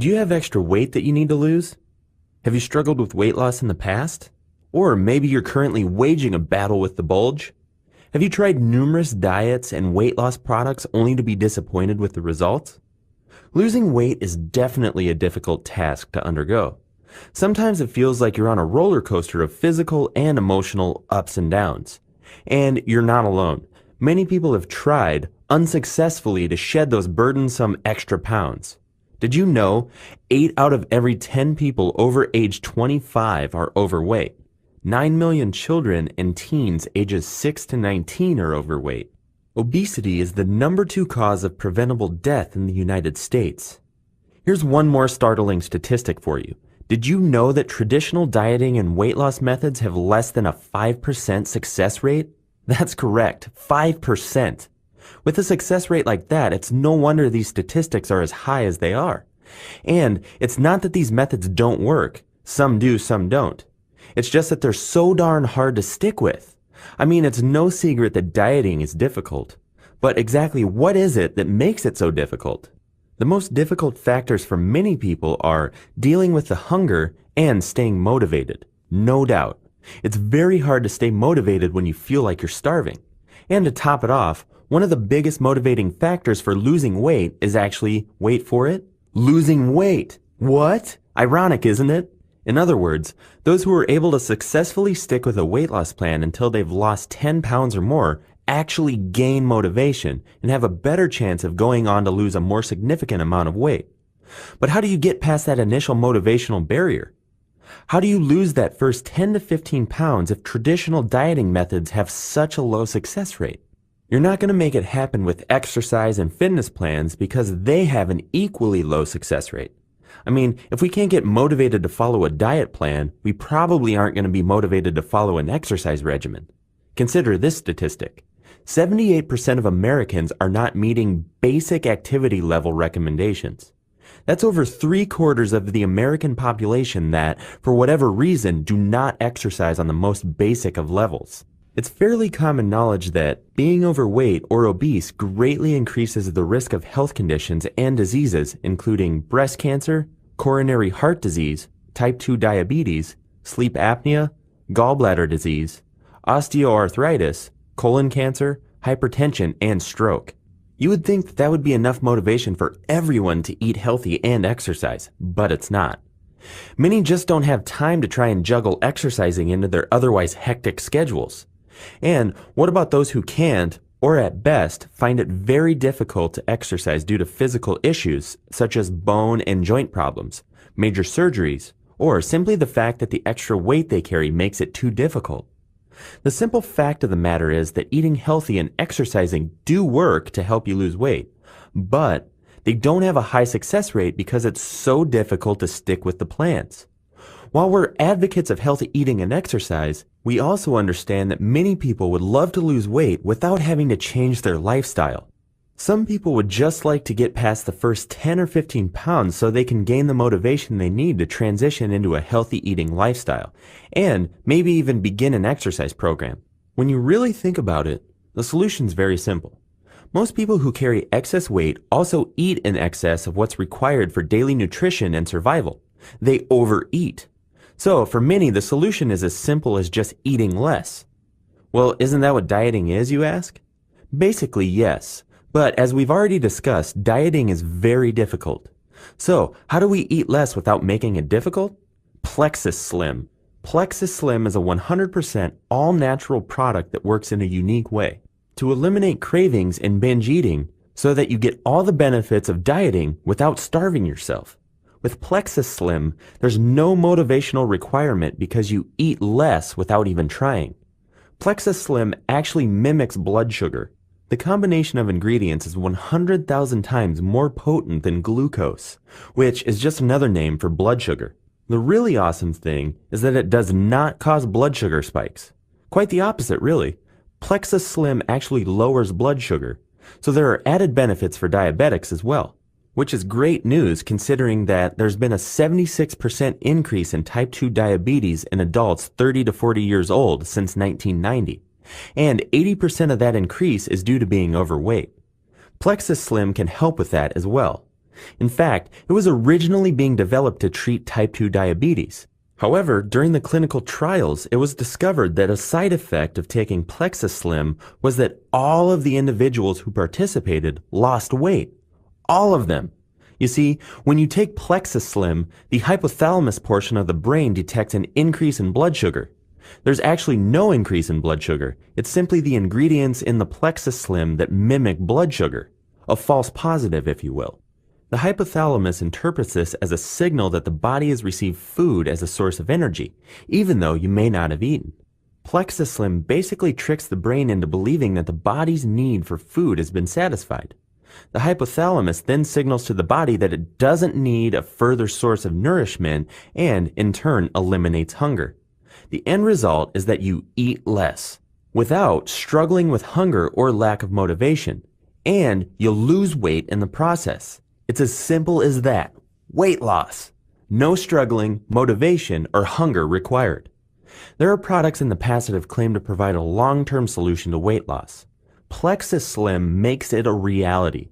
Do you have extra weight that you need to lose? Have you struggled with weight loss in the past? Or maybe you're currently waging a battle with the bulge? Have you tried numerous diets and weight loss products only to be disappointed with the results? Losing weight is definitely a difficult task to undergo. Sometimes it feels like you're on a roller coaster of physical and emotional ups and downs. And you're not alone. Many people have tried, unsuccessfully, to shed those burdensome extra pounds. Did you know 8 out of every 10 people over age 25 are overweight? 9 million children and teens ages 6 to 19 are overweight. Obesity is the #2 cause of preventable death in the United States. Here's one more startling statistic for you. Did you know that traditional dieting and weight loss methods have less than a 5% success rate? That's correct, 5%. With a success rate like that, it's no wonder these statistics are as high as they are. And it's not that these methods don't work. Some do, some don't. It's just that they're so darn hard to stick with. I mean, it's no secret that dieting is difficult. But exactly what is it that makes it so difficult? The most difficult factors for many people are dealing with the hunger and staying motivated. No doubt. It's very hard to stay motivated when you feel like you're starving. And to top it off, one of the biggest motivating factors for losing weight is actually, wait for it, losing weight. What? Ironic, isn't it? In other words, those who are able to successfully stick with a weight loss plan until they've lost 10 pounds or more actually gain motivation and have a better chance of going on to lose a more significant amount of weight. But how do you get past that initial motivational barrier? How do you lose that first 10 to 15 pounds if traditional dieting methods have such a low success rate? You're not going to make it happen with exercise and fitness plans because they have an equally low success rate. I mean, if we can't get motivated to follow a diet plan, we probably aren't going to be motivated to follow an exercise regimen. Consider this statistic. 78% of Americans are not meeting basic activity level recommendations. That's over 3/4 of the American population that, for whatever reason, do not exercise on the most basic of levels. It's fairly common knowledge that being overweight or obese greatly increases the risk of health conditions and diseases, including breast cancer, coronary heart disease, type 2 diabetes, sleep apnea, gallbladder disease, osteoarthritis, colon cancer, hypertension, and stroke. You would think that would be enough motivation for everyone to eat healthy and exercise, but it's not. Many just don't have time to try and juggle exercising into their otherwise hectic schedules. And what about those who can't, or at best, find it very difficult to exercise due to physical issues such as bone and joint problems, major surgeries, or simply the fact that the extra weight they carry makes it too difficult? The simple fact of the matter is that eating healthy and exercising do work to help you lose weight, but they don't have a high success rate because it's so difficult to stick with the plans. While we're advocates of healthy eating and exercise, we also understand that many people would love to lose weight without having to change their lifestyle. Some people would just like to get past the first 10 or 15 pounds so they can gain the motivation they need to transition into a healthy eating lifestyle, and maybe even begin an exercise program. When you really think about it, the solution's very simple. Most people who carry excess weight also eat in excess of what's required for daily nutrition and survival. They overeat. So for many, the solution is as simple as just eating less. Well, isn't that what dieting is, you ask? Basically, yes. But as we've already discussed, dieting is very difficult. So how do we eat less without making it difficult? Plexus Slim. Plexus Slim is a 100% all-natural product that works in a unique way to eliminate cravings and binge eating so that you get all the benefits of dieting without starving yourself. With Plexus Slim, there's no motivational requirement because you eat less without even trying. Plexus Slim actually mimics blood sugar. The combination of ingredients is 100,000 times more potent than glucose, which is just another name for blood sugar. The really awesome thing is that it does not cause blood sugar spikes. Quite the opposite, really. Plexus Slim actually lowers blood sugar, so there are added benefits for diabetics as well. Which is great news considering that there's been a 76% increase in type 2 diabetes in adults 30 to 40 years old since 1990, and 80% of that increase is due to being overweight. Plexus Slim can help with that as well. In fact, it was originally being developed to treat type 2 diabetes. However, during the clinical trials, it was discovered that a side effect of taking Plexus Slim was that all of the individuals who participated lost weight. All of them. You see, when you take Plexus Slim, the hypothalamus portion of the brain detects an increase in blood sugar. There's actually no increase in blood sugar. It's simply the ingredients in the Plexus Slim that mimic blood sugar. A false positive, if you will. The hypothalamus interprets this as a signal that the body has received food as a source of energy, even though you may not have eaten. Plexus Slim basically tricks the brain into believing that the body's need for food has been satisfied. The hypothalamus then signals to the body that it doesn't need a further source of nourishment and, in turn, eliminates hunger. The end result is that you eat less, without struggling with hunger or lack of motivation, and you'll lose weight in the process. It's as simple as that. Weight loss. No struggling, motivation, or hunger required. There are products in the past that have claimed to provide a long-term solution to weight loss. Plexus Slim makes it a reality.